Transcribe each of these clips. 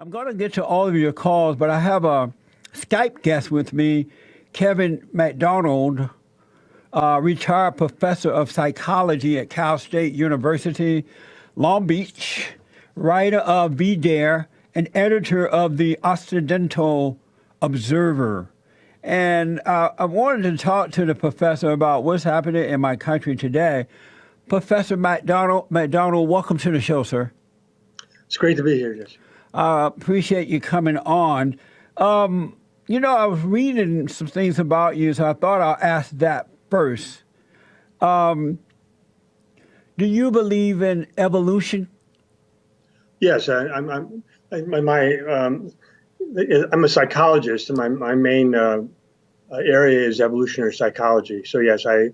I'm going to get to all of your calls, but I have a Skype guest with me, Kevin MacDonald, retired professor of psychology at Cal State University, Long Beach, writer of Be There, and editor of the Occidental Observer. And I wanted to talk to the professor about what's happening in my country today. Professor MacDonald, welcome to the show, sir. It's great to be here, Jesse. Appreciate you coming on. I was reading some things about you, so I thought I'll ask that first. Do you believe in evolution? Yes, I'm a psychologist, and my main area is evolutionary psychology. So yes, I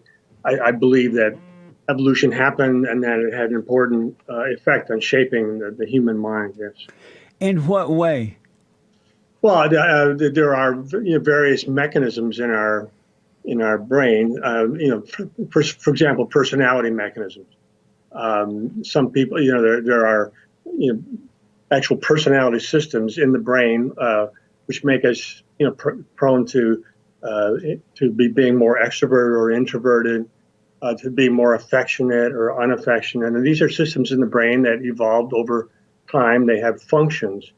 believe that evolution happened and that it had an important effect on shaping the human mind. Yes. In what way? Well, there are various mechanisms in our brain. For example, personality mechanisms. Some people, there are actual personality systems in the brain which make us prone to being more extrovert or introverted, to be more affectionate or unaffectionate. And these are systems in the brain that evolved over time. They have functions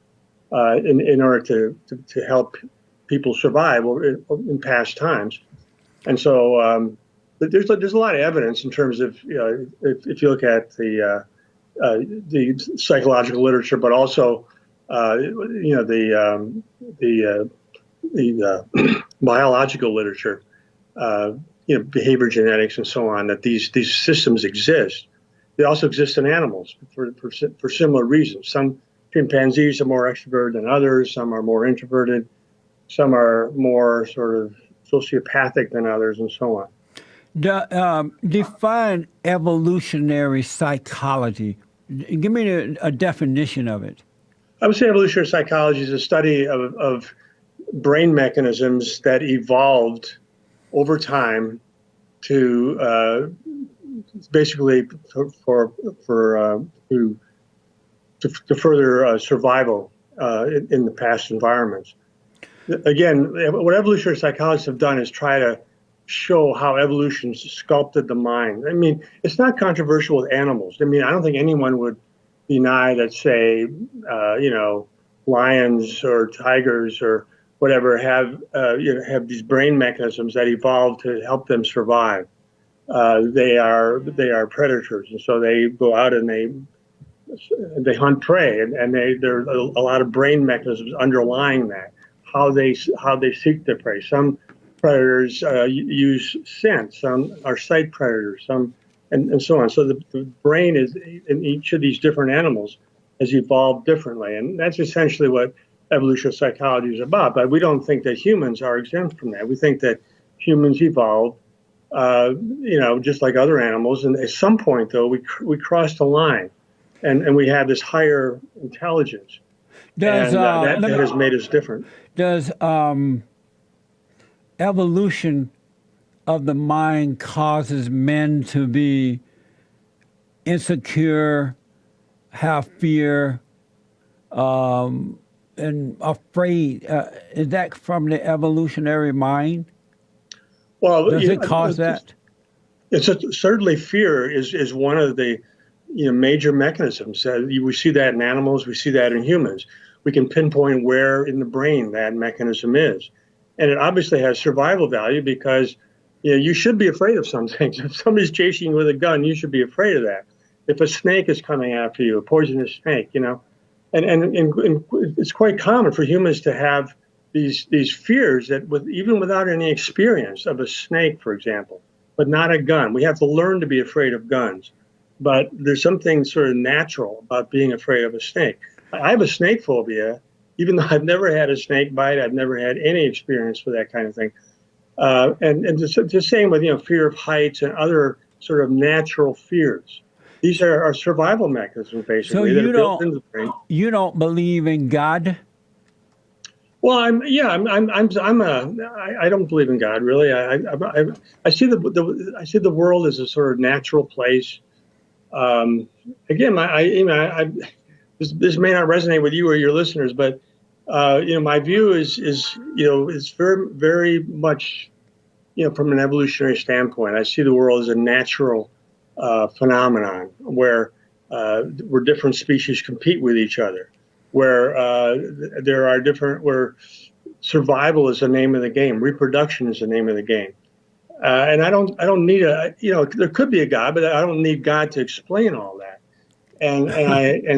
in order to help people survive in past times. And so there's a lot of evidence in terms of, if you look at the psychological literature, but also the biological literature, behavior genetics and so on, that these systems exist. They also exist in animals for similar reasons. Some chimpanzees are more extroverted than others. Some are more introverted. Some are more sort of sociopathic than others, and so on. Define evolutionary psychology. Give me a definition of it. I would say evolutionary psychology is a study of brain mechanisms that evolved over time to basically to further survival in the past environments. Again, what evolutionary psychologists have done is try to show how evolution sculpted the mind. I mean, it's not controversial with animals. I mean, I don't think anyone would deny that, say, lions or tigers or whatever have these brain mechanisms that evolved to help them survive. They are predators, and so they go out and they hunt prey, and there are a lot of brain mechanisms underlying that, how they seek their prey. Some predators use scent, some are sight predators, some and so on. So the brain is in each of these different animals has evolved differently, and that's essentially what evolutionary psychology is about. But we don't think that humans are exempt from that. We think that humans evolved, just like other animals, and at some point though we crossed a line. And we have this higher intelligence, that has made us different. Does evolution of the mind causes men to be insecure, have fear, and afraid? Is that from the evolutionary mind? Well, does it cause that? Certainly, fear is one of the major mechanisms. We see that in animals. We see that in humans. We can pinpoint where in the brain that mechanism is, and it obviously has survival value because you should be afraid of some things. If somebody's chasing you with a gun, you should be afraid of that. If a snake is coming after you, a poisonous snake, and it's quite common for humans to have these fears that even without any experience of a snake, for example, but not a gun. We have to learn to be afraid of guns. But there's something sort of natural about being afraid of a snake. I have a snake phobia, even though I've never had a snake bite. I've never had any experience with that kind of thing. And the same with fear of heights and other sort of natural fears. These are our survival mechanisms, basically. So that are built into the brain. You don't believe in God? Well, I don't believe in God, really. I see the world as a sort of natural place. Again, this may not resonate with you or your listeners, but my view is very much, from an evolutionary standpoint. I see the world as a natural phenomenon where different species compete with each other, where where survival is the name of the game, reproduction is the name of the game. And I don't need there could be a God, but I don't need God to explain all that.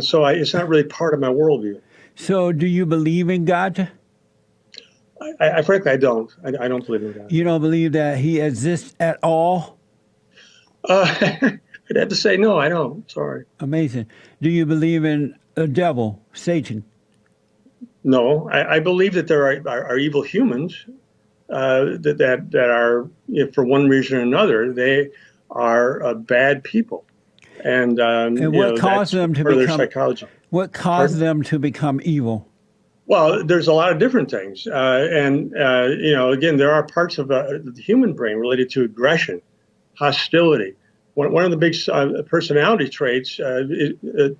So it's not really part of my worldview. So, do you believe in God? I frankly, I don't. I don't believe in God. You don't believe that He exists at all? I'd have to say no. I don't. Sorry. Amazing. Do you believe in the devil, Satan? No, I believe that there are evil humans that are, for one reason or another, they are bad people. And what caused them to become psychology? What caused them to become evil? Well, there's a lot of different things, again, there are parts of the human brain related to aggression, hostility. One of the big personality traits, involves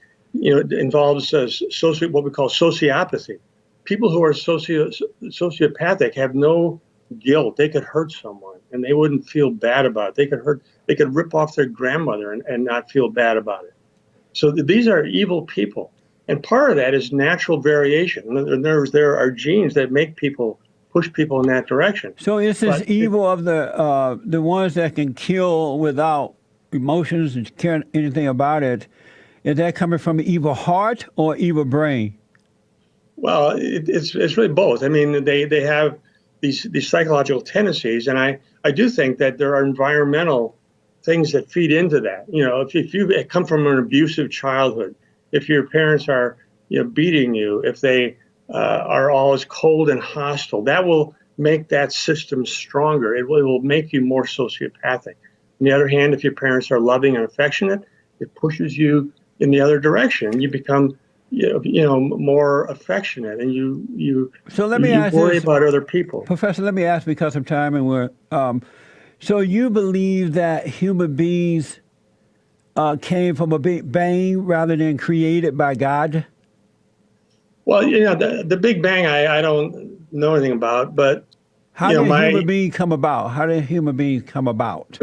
what we call sociopathy. People who are sociopathic have no guilt. They could hurt someone and they wouldn't feel bad about it. They could rip off their grandmother and not feel bad about it. So these are evil people. And part of that is natural variation. There are genes that push people in that direction. So is this evil of the ones that can kill without emotions and care anything about it? Is that coming from an evil heart or evil brain? Well, it's really both. I mean, they have these psychological tendencies, and I do think that there are environmental things that feed into that. If you come from an abusive childhood, if your parents are beating you, if they are always cold and hostile, that will make that system stronger. It will make you more sociopathic. On the other hand, if your parents are loving and affectionate, it pushes you in the other direction. You become more affectionate, and you worry about other people. Professor, let me ask, because of time, and we're so you believe that human beings came from a big bang rather than created by God? Well, the Big Bang, I don't know anything about, but how did human beings come about? How did human beings come about?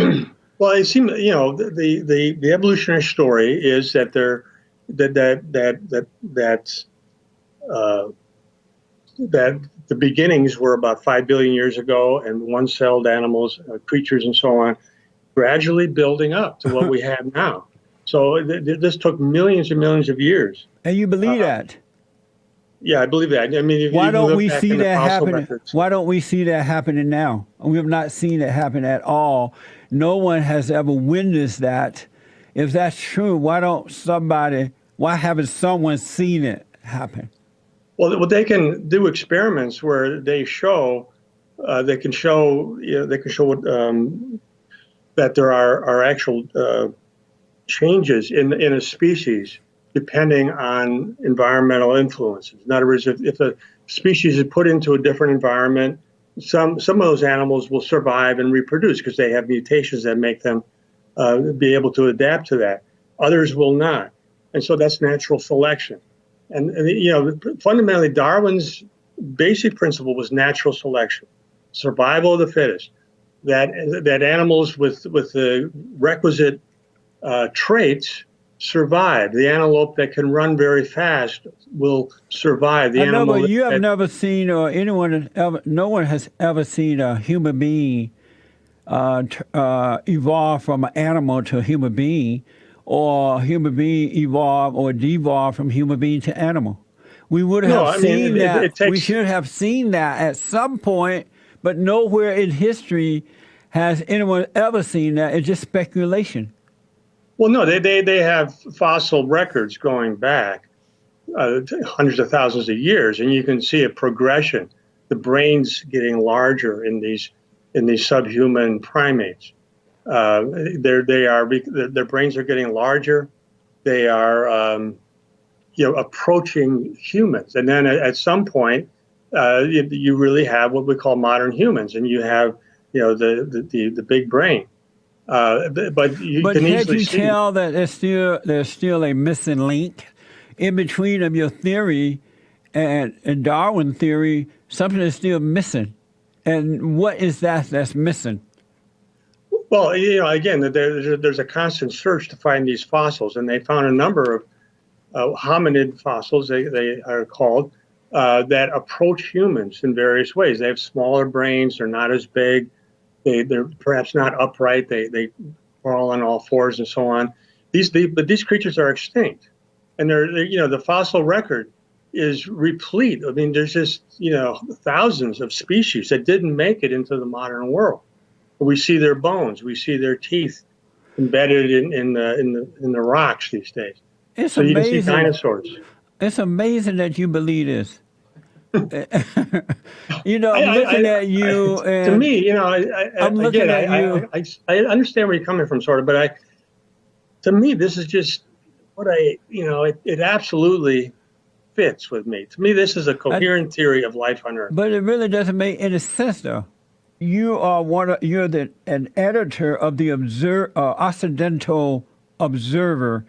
Well, it seems the evolutionary story is that that the beginnings were about 5 billion years ago, and one-celled animals, creatures, and so on, gradually building up to what we have now. So this took millions and millions of years. And you believe that? Yeah, I believe that. I mean, why don't we see that happening? Why don't we see that happening now? We have not seen it happen at all. No one has ever witnessed that. If that's true, why haven't someone seen it happen? Well, they can do experiments where they can show that there are actual changes in a species depending on environmental influences. In other words, if a species is put into a different environment, some of those animals will survive and reproduce because they have mutations that make them be able to adapt to that. Others will not. And so that's natural selection. And fundamentally, Darwin's basic principle was natural selection, survival of the fittest. That animals with the requisite traits survive. The antelope that can run very fast will survive. I know, but you have never seen, or no one has ever seen a human being evolve from an animal to a human being, or a human being evolve or devolve from human being to animal. We would have seen that. We should have seen that at some point, but nowhere in history has anyone ever seen that. It's just speculation. Well, no, they have fossil records going back hundreds of thousands of years, and you can see a progression. The brains getting larger in these subhuman primates. Their brains are getting larger. They are approaching humans, and then at some point you really have what we call modern humans, and you have the big brain. But you can easily see. Tell that there's still a missing link? in between of your theory and Darwin theory, something is still missing. And what is that that's missing? Well, again, there's a constant search to find these fossils, and they found a number of hominid fossils, they are called, that approach humans in various ways. They have smaller brains, they're not as big, they're perhaps not upright, they crawl on all fours and so on. But these creatures are extinct, and the fossil record is replete. I mean, there's just thousands of species that didn't make it into the modern world. We see their bones, we see their teeth embedded in the rocks these days. It's so amazing. You can see dinosaurs. It's amazing that you believe this. I'm looking at you, and to me, I'm looking at you. I understand where you're coming from, sort of, but to me, this is just what it absolutely fits with me. To me, this is a coherent theory of life on Earth. But it really doesn't make any sense, though. You're an editor of the Occidental Observer,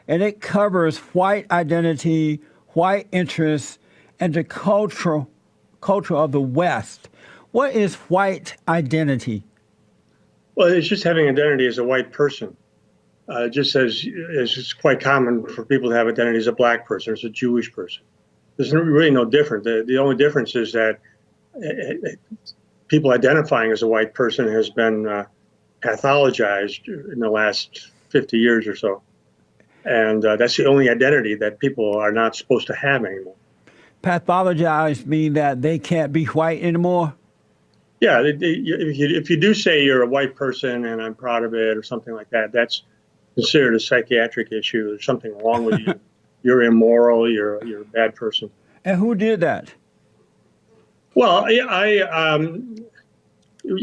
and it covers white identity, white interests, and the culture of the West. What is white identity? Well, it's just having identity as a white person. Just as it's quite common for people to have identity as a black person or as a Jewish person. There's really no difference. The only difference is that people identifying as a white person has been pathologized in the last 50 years or so. And that's the only identity that people are not supposed to have anymore. Pathologized mean that they can't be white anymore? Yeah, if you do say you're a white person and I'm proud of it or something like that, that's considered a psychiatric issue. There's something wrong with you. You're immoral. You're a bad person. And who did that? Well,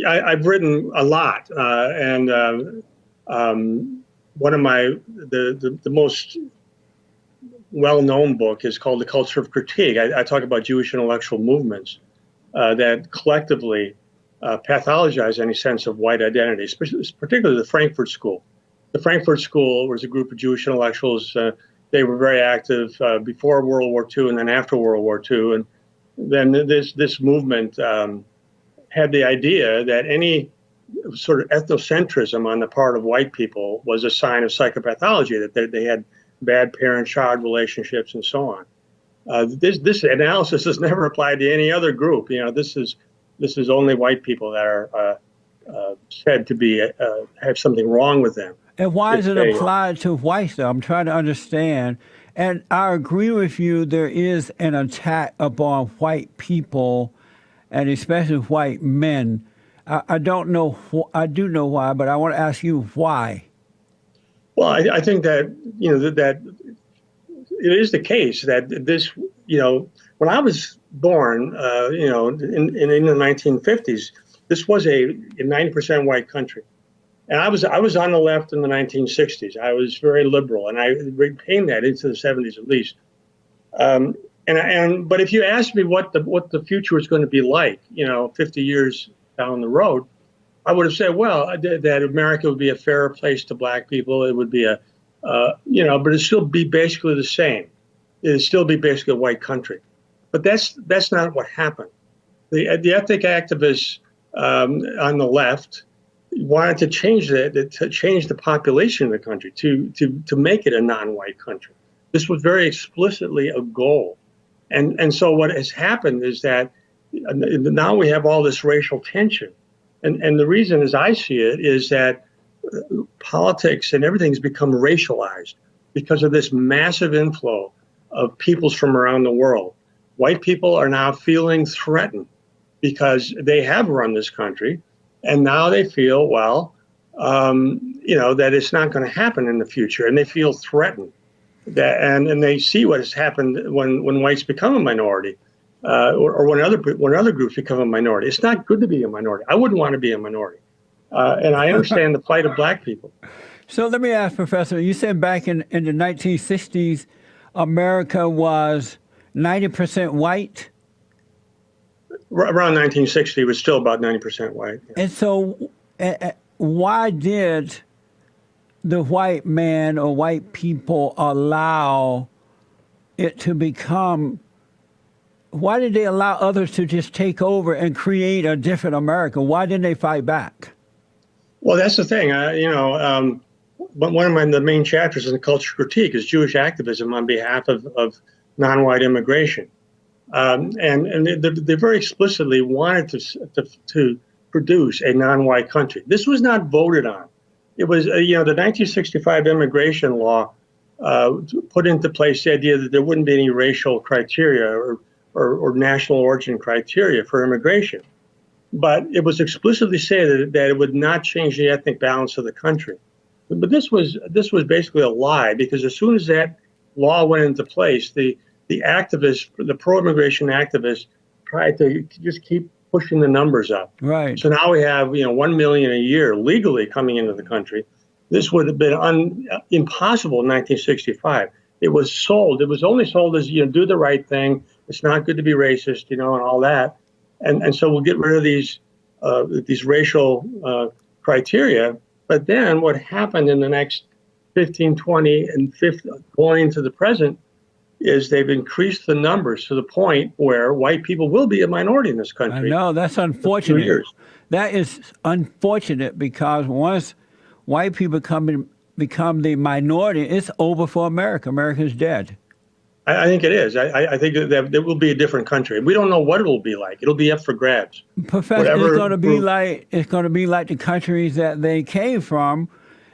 I've written a lot, and one of the most well-known book is called The Culture of Critique. I talk about Jewish intellectual movements that collectively pathologize any sense of white identity, particularly the Frankfurt School. The Frankfurt School was a group of Jewish intellectuals. They were very active before World War II and then after World War II. And then this movement had the idea that any sort of ethnocentrism on the part of white people was a sign of psychopathology, that they had bad parent-child relationships and so on. This analysis is never applied to any other group. This is only white people that are said to be have something wrong with them. And why is it applied to whites, though? I'm trying to understand. And I agree with you, there is an attack upon white people, and especially white men. I don't know, I do know why, but I want to ask you why. Well, I think that, that it is the case that this, when I was born, in the 1950s, this was a 90% white country. And I was on the left in the 1960s. I was very liberal, and I retained that into the 70s at least. But if you asked me what the future was going to be like, 50 years down the road, I would have said, well, that America would be a fairer place to black people. It would be but it'd still be basically the same. It'd still be basically a white country. But that's not what happened. The ethnic activists on the left wanted to change the population of the country, to make it a non-white country. This was very explicitly a goal. And so what has happened is that now we have all this racial tension. And the reason, as I see it, is that politics and everything's become racialized because of this massive inflow of peoples from around the world. White people are now feeling threatened because they have run this country. And now they feel, that it's not going to happen in the future, and they feel threatened. And they see what has happened when whites become a minority, or when other groups become a minority. It's not good to be a minority. I wouldn't want to be a minority, and I understand the plight of black people. So let me ask, Professor. You said back in the 1960s, America was 90% white. Around 1960, it was still about 90% white. And so why did the white man or white people allow it to become? Why did they allow others to just take over and create a different America? Why didn't they fight back? Well, that's the thing. One of the main chapters in the Culture Critique is Jewish activism on behalf of non-white immigration. And they very explicitly wanted to produce a non-white country. This was not voted on. It was, the 1965 immigration law put into place the idea that there wouldn't be any racial criteria or national origin criteria for immigration. But it was explicitly said that it would not change the ethnic balance of the country. But this was basically a lie, because as soon as that law went into place, the activists, the pro-immigration activists, tried to just keep pushing the numbers up. Right. So now we have 1 million a year legally coming into the country. This would have been impossible in 1965. It was sold. It was only sold as do the right thing. It's not good to be racist, and all that. And so we'll get rid of these racial criteria. But then what happened in the next 15, 20, and 50, going into the present, is they've increased the numbers to the point where white people will be a minority in this country. I know, that's unfortunate. That is unfortunate, because once white people become the minority, it's over for America. America's dead. I think it is. I think that there will be a different country. We don't know what it will be like. It'll be up for grabs. Professor, it's going to be like the countries that they came from.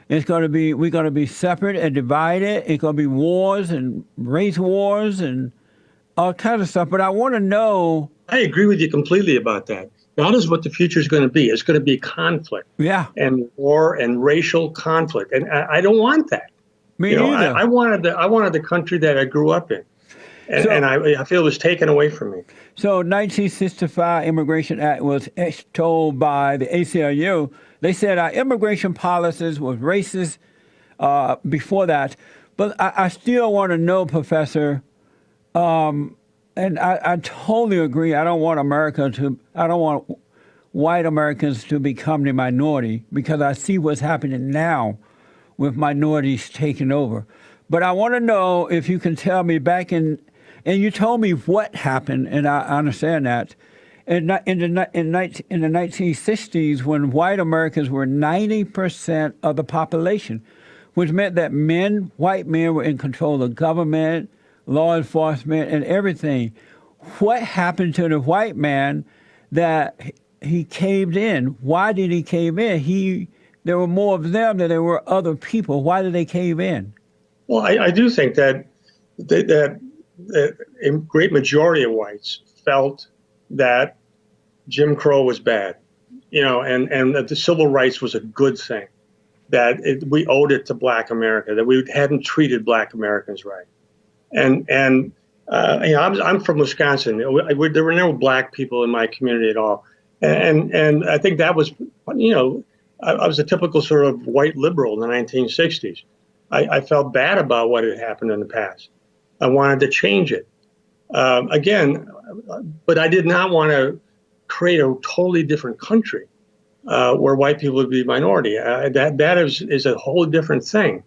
We're going to be separate and divided. It's going to be wars and race wars and all kinds of stuff. But I want to know. I agree with you completely about that. That is what the future is going to be. It's going to be conflict. Yeah. And war and racial conflict. And I don't want that. Me neither. I wanted the country that I grew up in, and I feel it was taken away from me. So 1965 Immigration Act was extolled by the ACLU. They said our immigration policies was racist before that. But I still want to know, Professor, and I totally agree. I don't want white Americans to become the minority, because I see what's happening now with minorities taking over. But I want to know if you can tell me and you told me what happened, and I understand that. In the 1960s, when white Americans were 90% of the population, which meant that white men were in control of government, law enforcement, and everything. What happened to the white man that he caved in? Why did he cave in? There were more of them than there were other people. Why did they cave in? Well, I do think that a great majority of whites felt that Jim Crow was bad, and that the civil rights was a good thing, that we owed it to Black America, that we hadn't treated Black Americans right. I'm from Wisconsin. There were no Black people in my community at all, and I think that was, I was a typical sort of white liberal in the 1960s. I felt bad about what had happened in the past. I wanted to change it. But I did not want to create a totally different country where white people would be a minority. That is a whole different thing.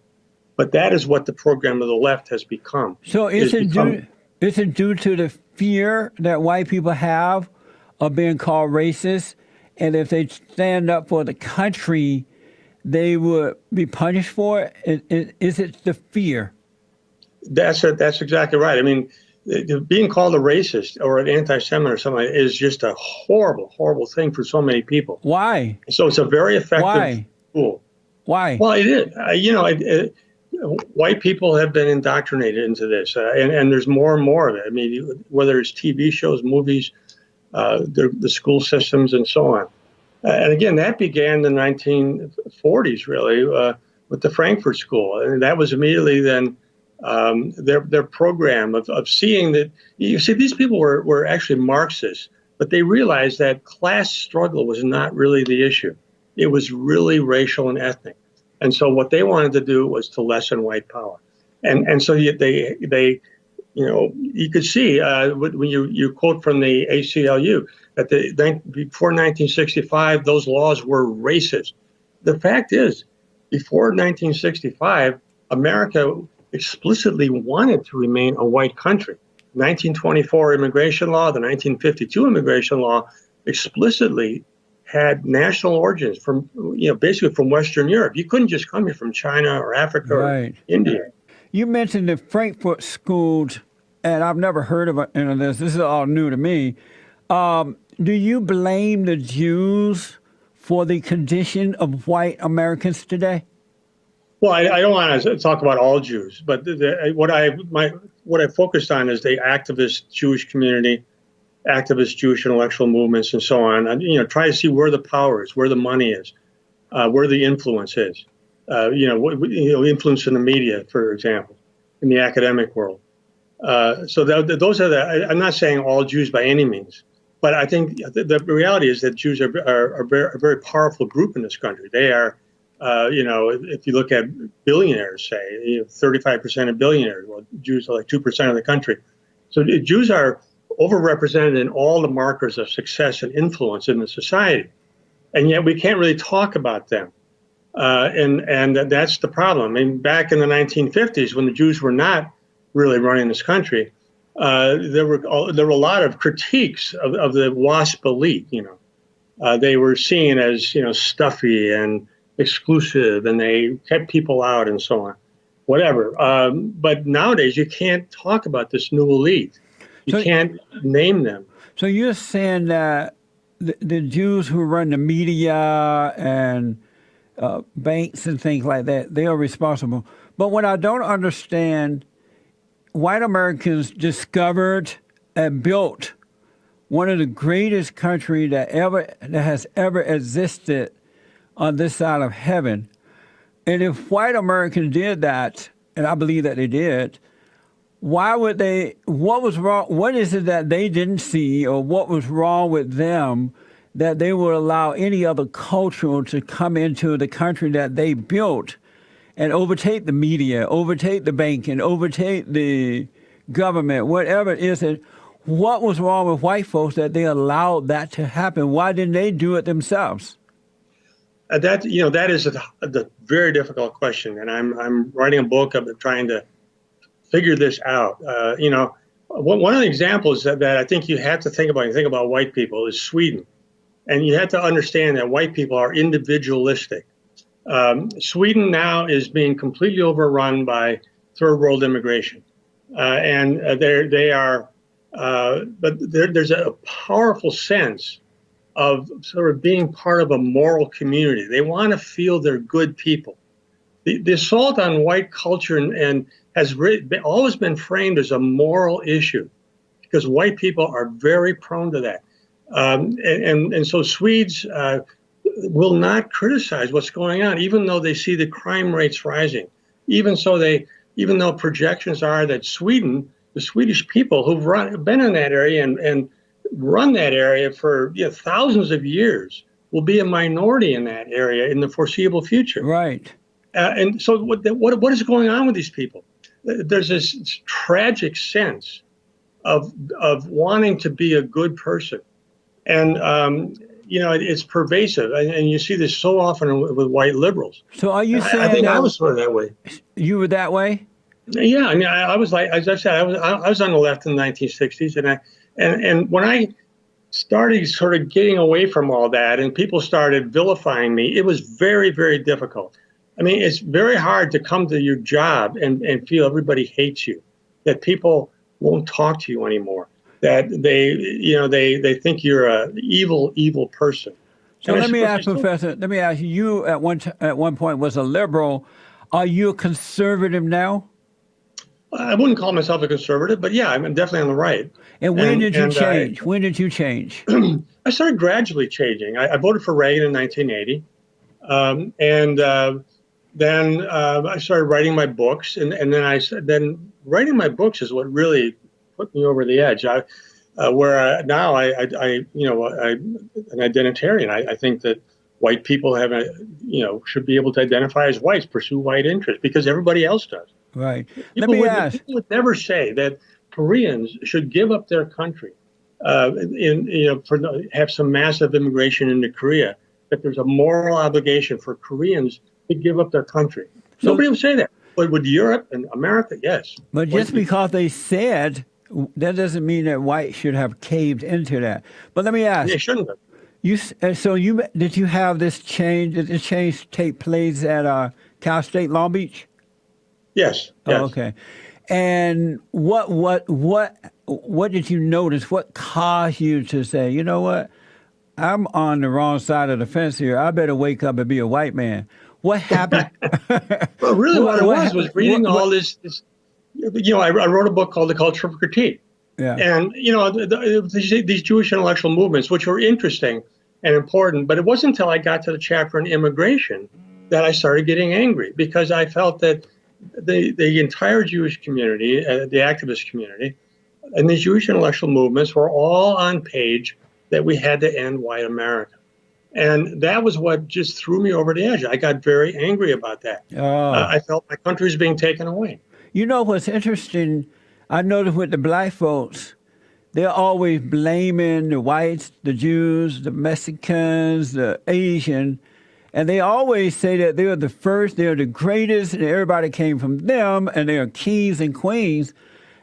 But that is what the program of the left has become. So is it due to the fear that white people have of being called racist? And if they stand up for the country, they would be punished for it? Is it the fear? That's exactly right. I mean, being called a racist or an anti-Semite or something is just a horrible, horrible thing for so many people. Why? So it's a very effective tool. Why? Well, it is. White people have been indoctrinated into this, and there's more and more of it. I mean, whether it's TV shows, movies, the school systems, and so on. And again, that began in the 1940s, really, with the Frankfurt School. And that was immediately then their program of seeing that, you see, these people were actually Marxists, but they realized that class struggle was not really the issue. It was really racial and ethnic. And so what they wanted to do was to lessen white power. And so they you could see when you quote from the ACLU that before 1965, those laws were racist. The fact is, before 1965, America explicitly wanted to remain a white country. 1924 immigration law, the 1952 immigration law explicitly had national origins from, basically from Western Europe. You couldn't just come here from China or Africa or Right. India. You mentioned the Frankfurt schools, and I've never heard of any of this. This is all new to me. Do you blame the Jews for the condition of white Americans today? Well, I don't want to talk about all Jews, but what I focused on is the activist Jewish community, activist Jewish intellectual movements, and so on. And try to see where the power is, where the money is, where the influence is. Influence in the media, for example, in the academic world. So those are I'm not saying all Jews by any means, but I think the reality is that Jews are a very powerful group in this country. They are. If you look at billionaires, say 35% of billionaires, well, Jews are like 2% of the country. So Jews are overrepresented in all the markers of success and influence in the society, and yet we can't really talk about them. And that's the problem. I mean, back in the 1950s, when the Jews were not really running this country, there were a lot of critiques of the WASP elite. They were seen as stuffy and exclusive, and they kept people out and so on, whatever. But nowadays, you can't talk about this new elite. You can't name them. So you're saying that the Jews who run the media and banks and things like that, they are responsible. But what I don't understand, white Americans discovered and built one of the greatest countries that has ever existed on this side of heaven. And if white Americans did that, and I believe that they did, why would they, what was wrong, what is it that they didn't see, or what was wrong with them that they would allow any other culture to come into the country that they built and overtake the media, overtake the banking, overtake the government, whatever it is? What was wrong with white folks that they allowed that to happen? Why didn't they do it themselves? That is a very difficult question, and I'm writing a book. I'm trying to figure this out. One of the examples that I think you have to think about when you think about white people is Sweden, and you have to understand that white people are individualistic. Sweden now is being completely overrun by third world immigration, and they are. But there's a powerful sense of sort of being part of a moral community. They want to feel they're good people. The assault on white culture and has always been framed as a moral issue, because white people are very prone to that. And so Swedes will not criticize what's going on, even though they see the crime rates rising. Even though projections are that Sweden, the Swedish people who've been in that area and run that area for thousands of years, will be a minority in that area in the foreseeable future. Right. And so what is going on with these people? There's this tragic sense of wanting to be a good person. And, it's pervasive. And you see this so often with white liberals. So are you saying I think I was sort of that way. You were that way? Yeah. I mean, I was like, as I said, I was on the left in the 1960s. And when I started sort of getting away from all that and people started vilifying me, it was very, very difficult. I mean, it's very hard to come to your job and feel everybody hates you, that people won't talk to you anymore, that they think you're an evil person. So let me ask, Professor, you at one point was a liberal. Are you a conservative now? I wouldn't call myself a conservative, but yeah, I'm definitely on the right. And when did you change? When did you change? I started gradually changing. I voted for Reagan in 1980. Then I started writing my books, and then writing my books is what really put me over the edge. Now I'm an identitarian. I think that white people should be able to identify as whites, pursue white interests, because everybody else does. Right. People would never say that Koreans should give up their country, have some massive immigration into Korea, that there's a moral obligation for Koreans to give up their country. Nobody would say that. But with Europe and America, yes. But just because they said, that doesn't mean that whites should have caved into that. But let me They ask, shouldn't have. so did you have this change? Did this change take place at Cal State Long Beach? Yes, Oh, yes. okay. And what did you notice? What caused you to say, you know what? I'm on the wrong side of the fence here. I better wake up and be a white man. What happened? Well, really, what it was reading all what- this. I wrote a book called The Culture of Critique, Yeah. and these Jewish intellectual movements, which were interesting and important, but it wasn't until I got to the chapter on immigration that I started getting angry because I felt that the entire Jewish community, the activist community, and the Jewish intellectual movements were all on page that we had to end white America. And that was what just threw me over the edge. I got very angry about that. Oh. I felt my country was being taken away. You know what's interesting? I noticed with the black folks, they're always blaming the whites, the Jews, the Mexicans, the Asian, and they always say that they're the first, they're the greatest, and everybody came from them, and they're kings and queens.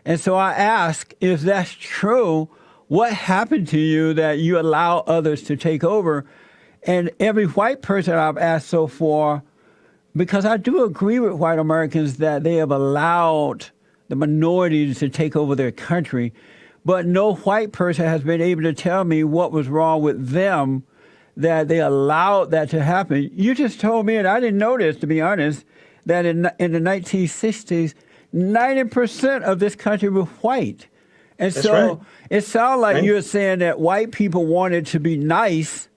And so I ask, if that's true, what happened to you that you allow others to take over? And every white person I've asked so far, because I do agree with white Americans that they have allowed the minorities to take over their country, but no white person has been able to tell me what was wrong with them that they allowed that to happen. You just told me, and I didn't know this, to be honest, that in the 1960s, 90% of this country was white. And That's so right. it sounds like Right. you're saying that white people wanted to be nice,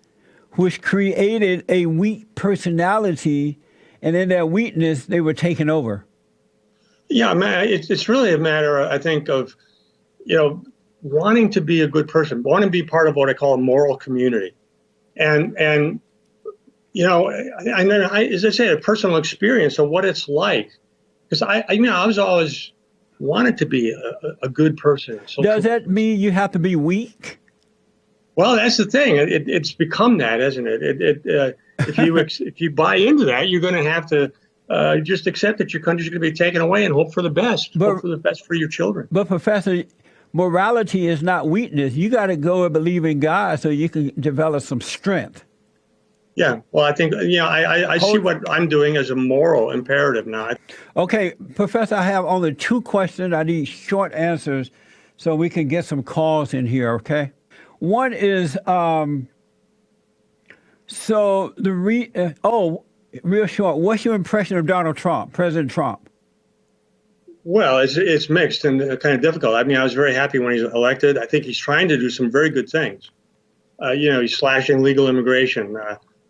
which created a weak personality, and in that weakness, they were taken over. Yeah, man, it's really a matter, I think, of wanting to be a good person, wanting to be part of what I call a moral community, and as I say, a personal experience of what it's like, because I was always wanted to be a good person. So Does that mean you have to be weak? well, that's the thing. It's become that, isn't it? If you buy into that, you're going to have to just accept that your country's going to be taken away and hope for the best. Hope for the best for your children. But Professor, morality is not weakness. You got to go and believe in God so you can develop some strength. Yeah. Well, I think I see what I'm doing as a moral imperative now. Okay, Professor, I have only 2 questions. I need short answers so we can get some calls in here. Okay. One is real short. What's your impression of Donald Trump, President Trump? Well, it's mixed and kind of difficult. I mean, I was very happy when he's elected. I think he's trying to do some very good things. He's slashing legal immigration,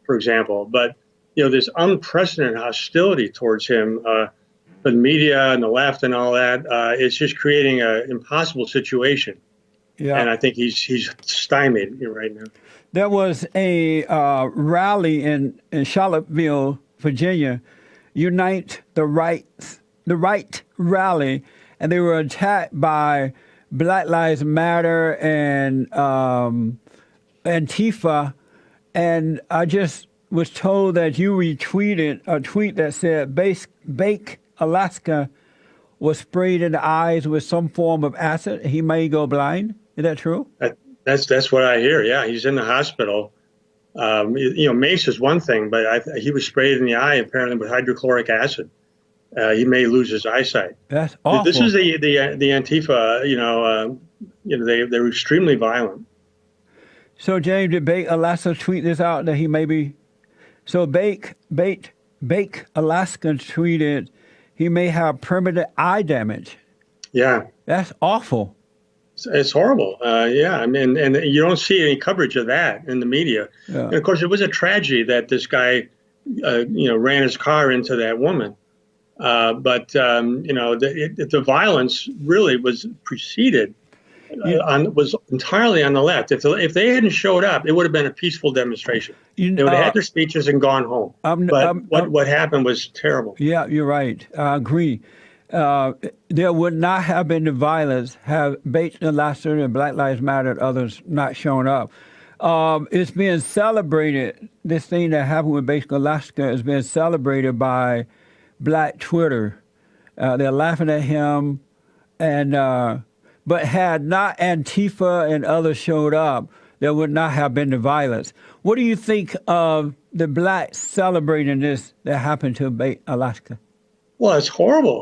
for example. But this unprecedented hostility towards him, the media and the left and all that, it's just creating an impossible situation. Yeah. And I think he's stymied right now. There was a rally in Charlottesville, Virginia, Unite the Right rally, and they were attacked by Black Lives Matter and Antifa. And I just was told that you retweeted a tweet that said Bake Alaska was sprayed in the eyes with some form of acid. He may go blind. Is that true? That's what I hear. Yeah, he's in the hospital. Mace is one thing, but he was sprayed in the eye apparently with hydrochloric acid. He may lose his eyesight. That's awful. This is the Antifa. They were extremely violent. So James, did Bake Alaska tweet this out that he may be? So Bake Alaska tweeted he may have permanent eye damage. Yeah, that's awful. It's horrible. Yeah, I mean, and you don't see any coverage of that in the media. Yeah. And of course, it was a tragedy that this guy, ran his car into that woman. But the violence really was preceded. Was entirely on the left. If they hadn't showed up, it would have been a peaceful demonstration. They would have had their speeches and gone home. What happened was terrible. Yeah, you're right. I agree. There would not have been the violence have Bates and Alaska and Black Lives Matter and others not shown up. It's being celebrated. This thing that happened with Bates and Alaska is being celebrated by Black Twitter. They're laughing at him, and but had not Antifa and others showed up, there would not have been the violence. What do you think of the blacks celebrating this that happened to Alaska? Well, it's horrible,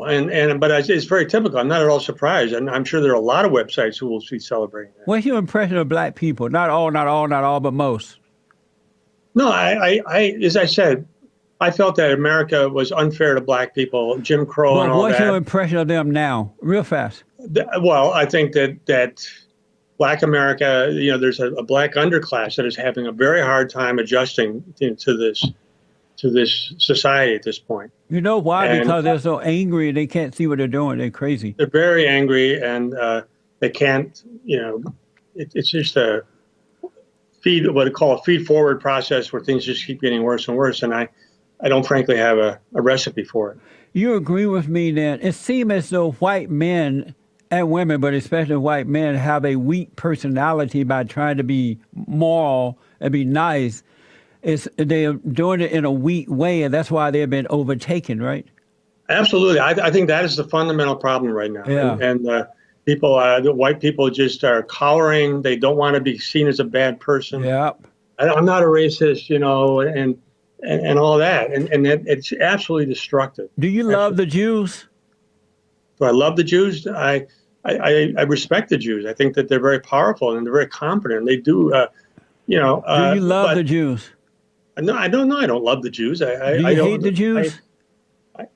but it's very typical. I'm not at all surprised, and I'm sure there are a lot of websites who will be celebrating that. What's your impression of black people? Not all, but most. No, as I said, I felt that America was unfair to black people, Jim Crow, and all that. What's your impression of them now, real fast? Well, I think that Black America, there's a black underclass that is having a very hard time adjusting to this society at this point. You know why? Because they're so angry and they can't see what they're doing. They're crazy. They're very angry, and they can't. It's just what I call a feed forward process where things just keep getting worse and worse. And I don't frankly have a recipe for it. You agree with me then? It seems as though white men and women, but especially white men, have a weak personality by trying to be moral and be nice. They're doing it in a weak way, and that's why they've been overtaken, right? Absolutely. I think that is the fundamental problem right now. Yeah. And the white people just are cowering. They don't want to be seen as a bad person. Yep. I'm not a racist, and all that. And it's absolutely destructive. Do you love the Jews? Do I love the Jews? I respect the Jews. I think that they're very powerful and they're very competent. They do, Do you love the Jews? No, I don't know. I don't love the Jews. Do you hate the Jews?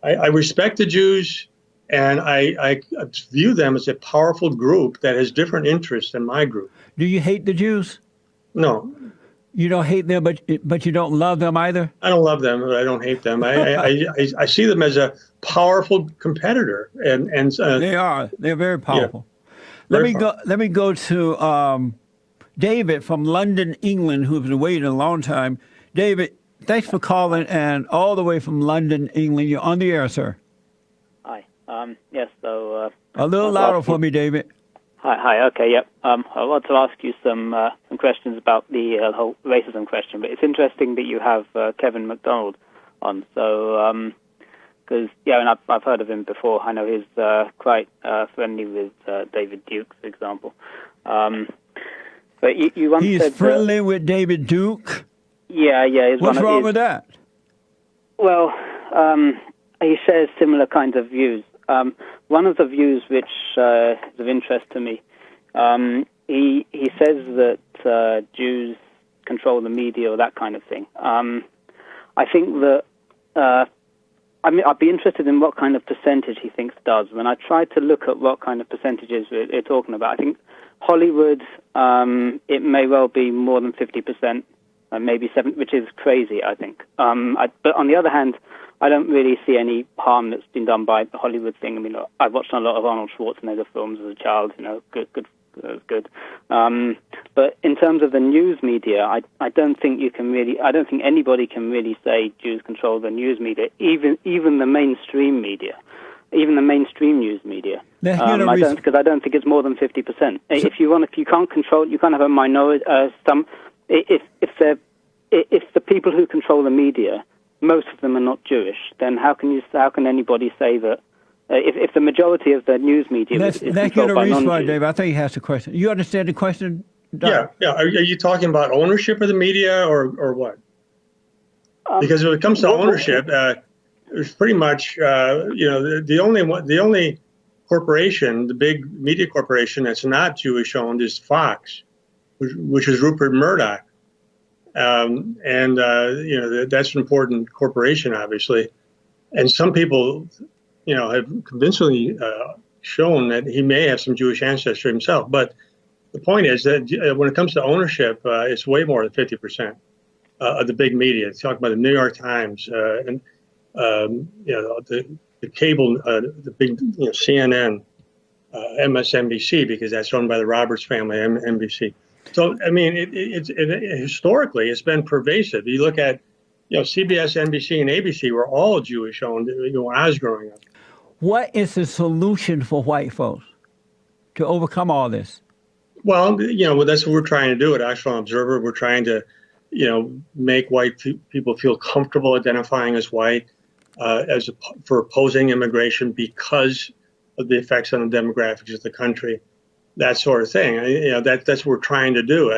I respect the Jews, and I view them as a powerful group that has different interests than my group. Do you hate the Jews? No. You don't hate them, but you don't love them either? I don't love them, but I don't hate them. I see them as a powerful competitor, and they are. They're very powerful. Yeah, Let me go to David from London, England, who's been waiting a long time. David, thanks for calling, and all the way from London, England. You're on the air, sir. Hi. Yes. So a little louder for me, David. Hi. Okay. Yep. I want to ask you some questions about the whole racism question, but it's interesting that you have Kevin MacDonald on. So, because and I've heard of him before. I know he's quite friendly with David Duke, for example. But you once said he's friendly with David Duke. Yeah. What's wrong with that? Well, he shares similar kinds of views. One of the views which is of interest to me, he says that Jews control the media or that kind of thing. I think that, I'd be interested in what kind of percentage he thinks does. When I tried to look at what kind of percentages we're talking about, I think Hollywood, it may well be more than 50%, maybe 7%, which is crazy, I think. But on the other hand, I don't really see any harm that's been done by the Hollywood thing. I mean, I've watched a lot of Arnold Schwarzenegger films as a child. Good. But in terms of the news media, I don't think anybody can really say Jews control the news media, even the mainstream media, even the mainstream news media. Because I don't think it's more than 50%. If you can't control, you can't have a minority. If the people who control the media, most of them are not Jewish, then how can anybody say that if the majority of the news media is controlled by non-Jews? David, I think he has a question. You understand the question? Yeah. Are you talking about ownership of the media or what? Because when it comes to ownership, there's pretty much the only corporation, the big media corporation that's not Jewish owned is Fox, which is Rupert Murdoch. That's an important corporation, obviously. And some people, have convincingly shown that he may have some Jewish ancestry himself. But the point is that when it comes to ownership, it's way more than 50% of the big media. Talk about the New York Times and the cable, the big CNN, MSNBC, because that's owned by the Roberts family, NBC. So, I mean, historically, it's been pervasive. You look at, CBS, NBC, and ABC were all Jewish owned when I was growing up. What is the solution for white folks to overcome all this? Well, that's what we're trying to do at Ashland Observer. We're trying to, make white people feel comfortable identifying as white. for opposing immigration because of the effects on the demographics of the country, that sort of thing. That's what we're trying to do.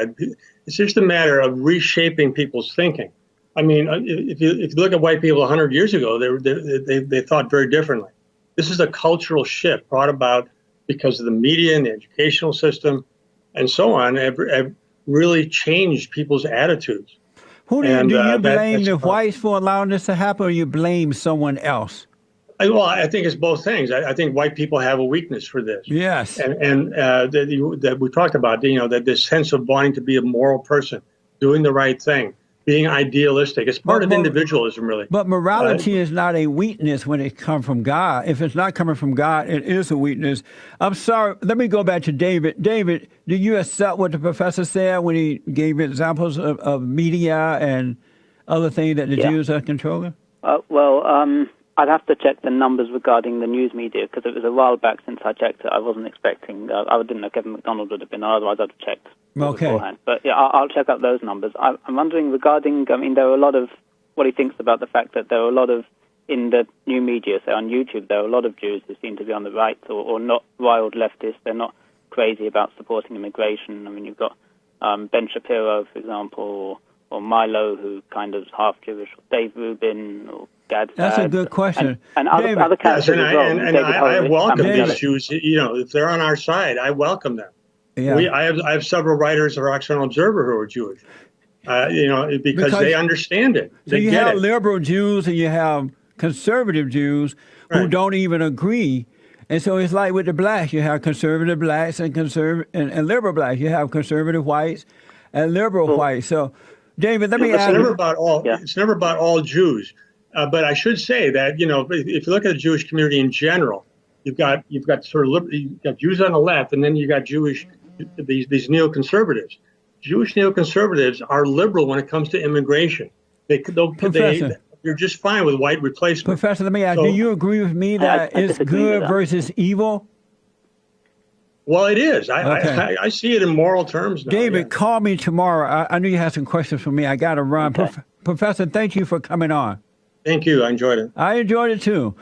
It's just a matter of reshaping people's thinking. I mean, if you look at white people 100 years ago, they thought very differently. This is a cultural shift brought about because of the media and the educational system and so on have really changed people's attitudes. Do you blame the whites for allowing this to happen, or you blame someone else? Well, I think it's both things. I think white people have a weakness for this. Yes. And that we talked about, that this sense of wanting to be a moral person, doing the right thing, being idealistic. It's part of individualism, really. But morality is not a weakness when it comes from God. If it's not coming from God, it is a weakness. I'm sorry. Let me go back to David. David, do you accept what the professor said when he gave examples of media and other things that the Jews are controlling? I'd have to check the numbers regarding the news media, because it was a while back since I checked it. I wasn't expecting, I didn't know Kevin MacDonald would have been, otherwise I'd have checked beforehand. But yeah, I'll check out those numbers. I'm wondering regarding, there are a lot of, what he thinks about the fact that there are a lot of, in the new media, say on YouTube, there are a lot of Jews who seem to be on the right or not wild leftists. They're not crazy about supporting immigration. I mean, you've got Ben Shapiro, for example, or Milo, who kind of is half Jewish, or Dave Rubin, or Gad. That's a good question. And other characters as well. And I welcome these Jews. If they're on our side, I welcome them. Yeah. I have several writers of Occidental Observer who are Jewish, because they understand it. So you have liberal Jews and you have conservative Jews who don't even agree. And so it's like with the blacks, you have conservative blacks and and liberal blacks. You have conservative whites and liberal whites. So, David, let me ask you. It's never about all Jews. But I should say that, if you look at the Jewish community in general, you've got Jews on the left, and then you got these neoconservatives. Jewish neoconservatives are liberal when it comes to immigration. You're just fine with white replacement. Professor, let me ask, do you agree with me that it's good versus evil? Well, it is. I see it in moral terms now. David, call me tomorrow. I know you have some questions for me. I got to run. Okay. Professor, thank you for coming on. Thank you. I enjoyed it. I enjoyed it too.